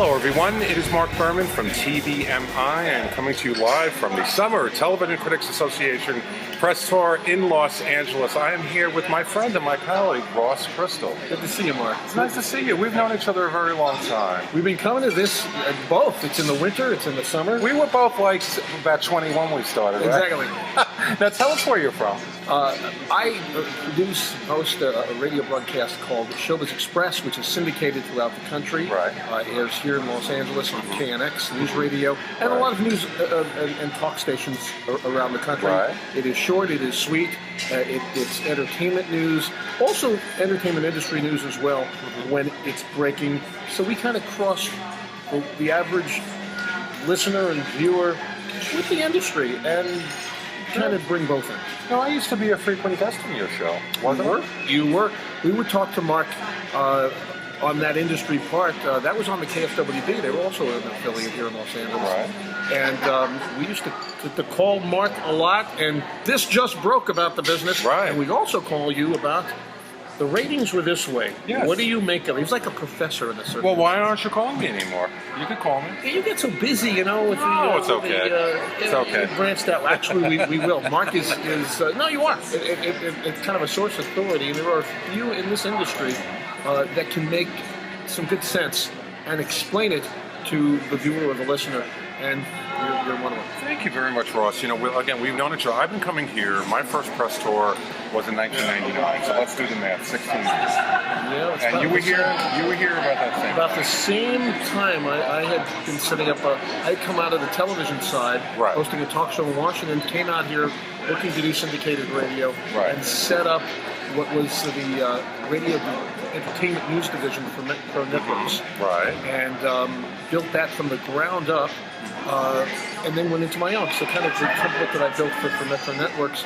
Hello everyone, it is Mark Berman from TVMI and coming to you live from the Summer Television Critics Association press tour in Los Angeles. I am here with my friend and my colleague, Ross Crystal. Good to see you, Mark. It's nice to see you. We've known each other a very long time. We've been coming to this both. It's in the winter, it's in the summer. We were both like about 21 when we started, right? Exactly. Now tell us where you're from. I host a radio broadcast called Showbiz Express, which is syndicated throughout the country. Right. Airs here in Los Angeles on KNX News Radio and a lot of news and talk stations around the country. Right. It is short, it is sweet, it's entertainment news, also entertainment industry news as well when it's breaking. So we kind of cross the average listener and viewer with the industry and kind of bring both in. No, I used to be a frequent guest on your show, wasn't I? You were. We would talk to Mark on that industry part. That was on the KFWB. They were also an affiliate here in Los Angeles. Right. And we used to call Mark a lot, and this just broke about the business. Right. And we'd also call you about the ratings were this way. Yes. What do you make of it? He was like a professor in a certain Well, why aren't you calling me anymore? You could call me. You get so busy, you know. With No, it's okay. It's okay. Branched out. Actually, we will. Mark is no, you are. It's kind of a source of authority, and there are a few in this industry that can make some good sense and explain it to the viewer or the listener. And you're one of them. Thank you very much, Ross. You know, we've known each other. I've been coming here. My first press tour was in 1999, so let's do the math. 16 years. Yeah, and you were here. You were here about that same. About the same time, I had been setting up. I had come out of the television side, right, hosting a talk show in Washington. Came out here looking to do syndicated radio, right, and set up what was the radio entertainment news division for Pro Networks. Right. And built that from the ground up. And then went into my own. So kind of the template that I built for Metro Networks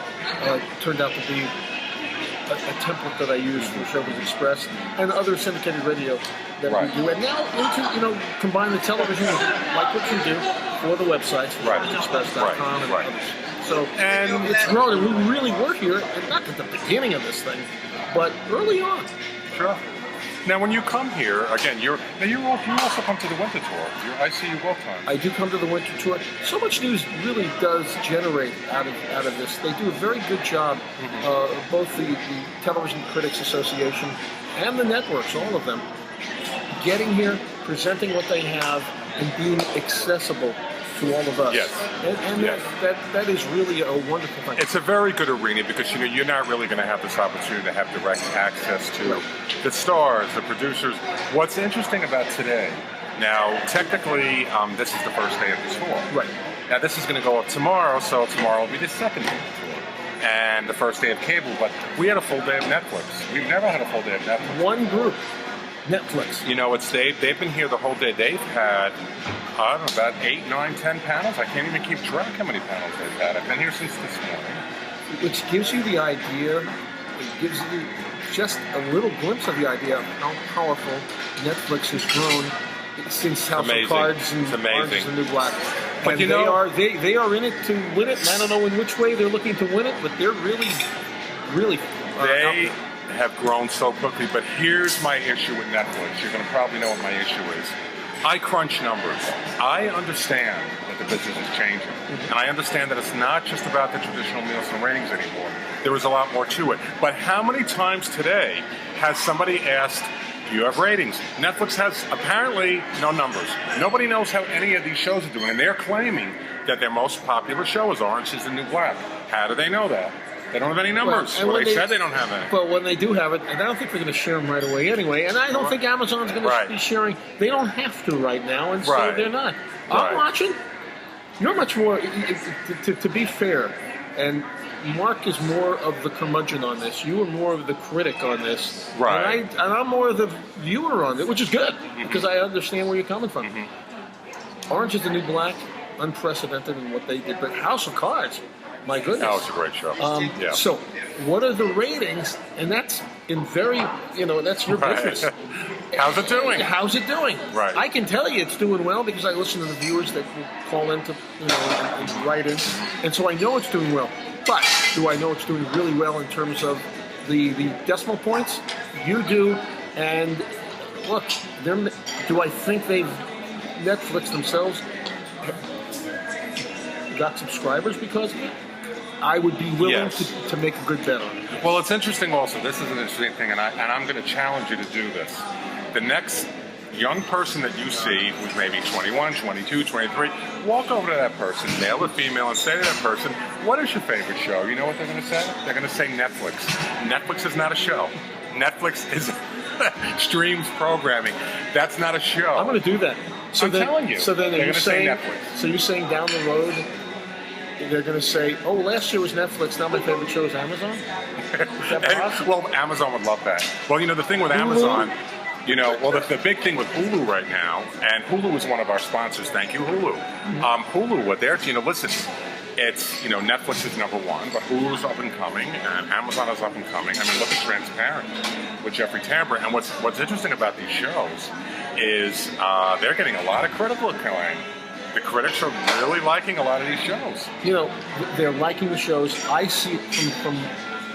turned out to be a template that I use for Showbiz Express and other syndicated radio that right, we do. And now into, combine the television like what you do for the websites, right, ShowbizExpress.com and right, others. So and it's grown, and we really were here, and not at the beginning of this thing, but early on. Sure. Now, when you come here, again, you also come to the winter tour. I see you both times. I do come to the winter tour. So much news really does generate out of this. They do a very good job, both the Television Critics Association and the networks, all of them, getting here, presenting what they have, and being accessible to all of us. Yes. And yes. That is really a wonderful thing. It's a very good arena because you're not really going to have this opportunity to have direct access to the stars, the producers. What's interesting about today, now technically this is the first day of the tour. Right. Now this is going to go up tomorrow, so tomorrow will be the second day of the tour. And the first day of cable, but we had a full day of Netflix. We've never had a full day of Netflix. One group. Netflix. You know, they've been here the whole day. They've had, I don't know, about 8, 9, 10 panels. I can't even keep track how many panels they've had. I've been here since this morning. Which gives you the idea, it gives you just a little glimpse of the idea of how powerful Netflix has grown since House of Cards and Orange is the New Black. But and they are in it to win it, and I don't know in which way they're looking to win it, but they're really they have grown so quickly, but here's my issue with Netflix. You're going to probably know what my issue is. I crunch numbers. I understand that the business is changing, and I understand that it's not just about the traditional Nielsen ratings anymore. There is a lot more to it. But how many times today has somebody asked, do you have ratings? Netflix has apparently no numbers. Nobody knows how any of these shows are doing, and they're claiming that their most popular show is Orange is the New Black. How do they know that? They don't have any numbers. Well, they said they don't have any. But when they do have it, and I don't think they're going to share them right away anyway, and I don't think Amazon's going to be sharing. They don't have to right now, and so they're not. I'm watching. You're much more, to be fair, and Mark is more of the curmudgeon on this. You are more of the critic on this. Right. And I'm more of the viewer on it, which is good, because I understand where you're coming from. Orange is the New Black, unprecedented in what they did, but House of Cards, my goodness. That was a great show. So, what are the ratings? And that's in very, that's your business. How's it doing? How's it doing? Right. I can tell you it's doing well because I listen to the viewers that will call in to, and write in. And so I know it's doing well. But do I know it's doing really well in terms of the decimal points? You do. And look, do I think they've Netflix themselves got subscribers because of it, I would be willing Yes. to make a good bet on it. Well, it's interesting also. This is an interesting thing, and I'm going to challenge you to do this. The next young person that you see who's maybe 21, 22, 23, walk over to that person, male or female, and say to that person, what is your favorite show? You know what they're going to say? They're going to say Netflix. Netflix is not a show. Netflix is streams programming. That's not a show. I'm going to do that. So I'm then, telling you. So then, They're are you gonna say saying? Netflix. So you're saying down the road, they're going to say, "Oh, last year was Netflix. Now my favorite show is Amazon." Is that possible? Well, Amazon would love that. Well, the thing with Amazon, the big thing with Hulu right now, and Hulu is one of our sponsors. Thank you, Hulu. Hulu, what they're, listen, it's, Netflix is number one, but Hulu's up and coming, and Amazon is up and coming. I mean, look at Transparent with Jeffrey Tambor. And what's interesting about these shows is they're getting a lot of critical acclaim. The critics are really liking a lot of these shows. They're liking the shows. I see it from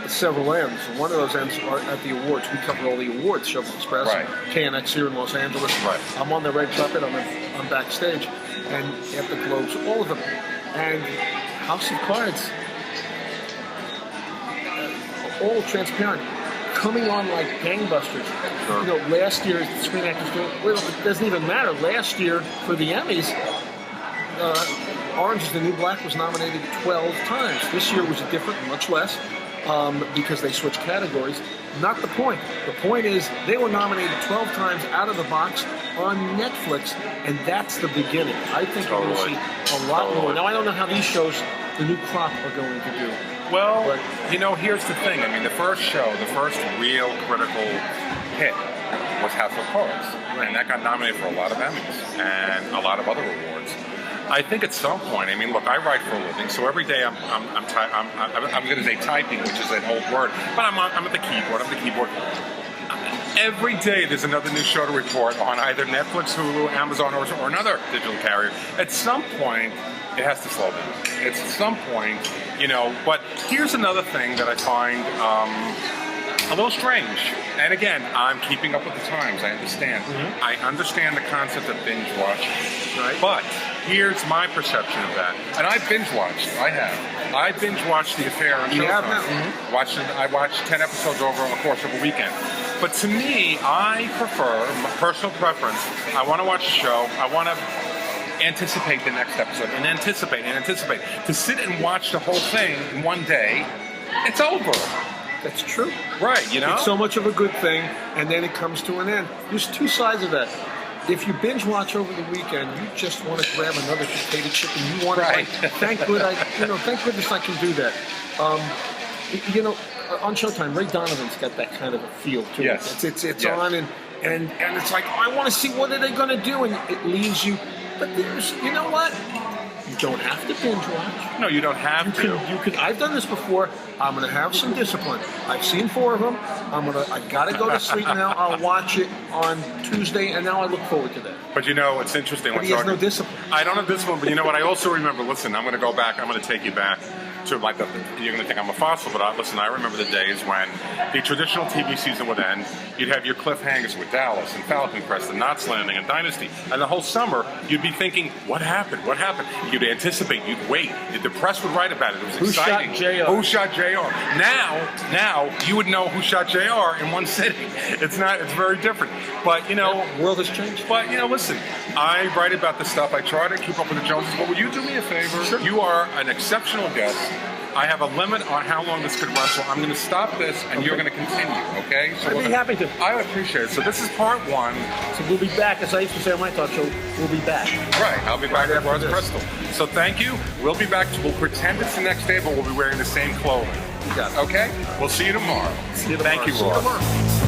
several ends. One of those ends are at the awards. We cover all the awards, Showbiz Express, Right. KNX here in Los Angeles. Right. I'm on the red carpet. I'm backstage, and at the Globes, all of them, and House of Cards, all transparent, coming on like gangbusters. Sure. Last year, Screen Actors Guild, well, it doesn't even matter. Last year for the Emmys, Orange is the New Black was nominated 12 times. This year was different, much less, because they switched categories. Not the point. The point is they were nominated 12 times out of the box on Netflix, and that's the beginning. I think we're going to see a lot more. Now, I don't know how these shows, the new crop, are going to do. Well, here's the thing. I mean, the first real critical hit was House of Cards, and that got nominated for a lot of Emmys and a lot of other awards. I think at some point, look, I write for a living, so every day I'm going to say typing, which is an old word, but I'm at the keyboard. I'm at the keyboard. Every day there's another new show to report on either Netflix, Hulu, Amazon, or another digital carrier. At some point, it has to slow down. At some point, but here's another thing that I find a little strange. And again, I'm keeping up with the times. I understand. Mm-hmm. I understand the concept of binge watching. Right. But here's my perception of that. And I binge watched. I have. I binge watched The Affair on You have Showtime. now? I watched 10 episodes over the course of a weekend. But to me, I prefer, my personal preference, I want to watch a show. I want to anticipate the next episode and anticipate. To sit and watch the whole thing in one day, it's over. That's true. Right, It's so much of a good thing, and then it comes to an end. There's two sides of that. If you binge watch over the weekend, you just want to grab another potato chip, and you want Right. to thank goodness I can do that. On Showtime, Ray Donovan's got that kind of a feel to Yes. it. It's Yes. on, and it's like, oh, I want to see what are they going to do, and it leaves you. But there's, you know what? You don't have to binge watch. No, you don't have to. You can. I've done this before. I'm going to have some discipline. I've seen 4 of them. I got to go to sleep now. I'll watch it on Tuesday, and now I look forward to that. But it's interesting. But he has no discipline. I don't have discipline, but you know what? I also remember, listen, I'm going to go back. I'm going to take you back to, like, you're going to think I'm a fossil, but I remember the days when the traditional TV season would end. You'd have your cliffhangers with Dallas and Falcon Crest and Knots Landing and Dynasty. And the whole summer, you'd be thinking, what happened? What happened? You'd anticipate. You'd wait. The press would write about it. It was Who exciting. shot JR? Who shot JR? Now you would know who shot JR in one sitting. It's very different. But, The world has changed. But, listen, I write about this stuff. I try to keep up with the Joneses. But will you do me a favor? Sure. You are an exceptional guest. I have a limit on how long this could run, so I'm going to stop this, and you're going to continue, okay? So I'd be happy to. I appreciate it. So this is part 1. So we'll be back, as I used to say on my talk show, we'll be back. Right, I'll be back Right at after Bristol. So thank you. We'll be back. We'll pretend it's the next day, but we'll be wearing the same clothing. You got it. Okay? We'll see you tomorrow. See you tomorrow. Thank you, See you Ross. tomorrow.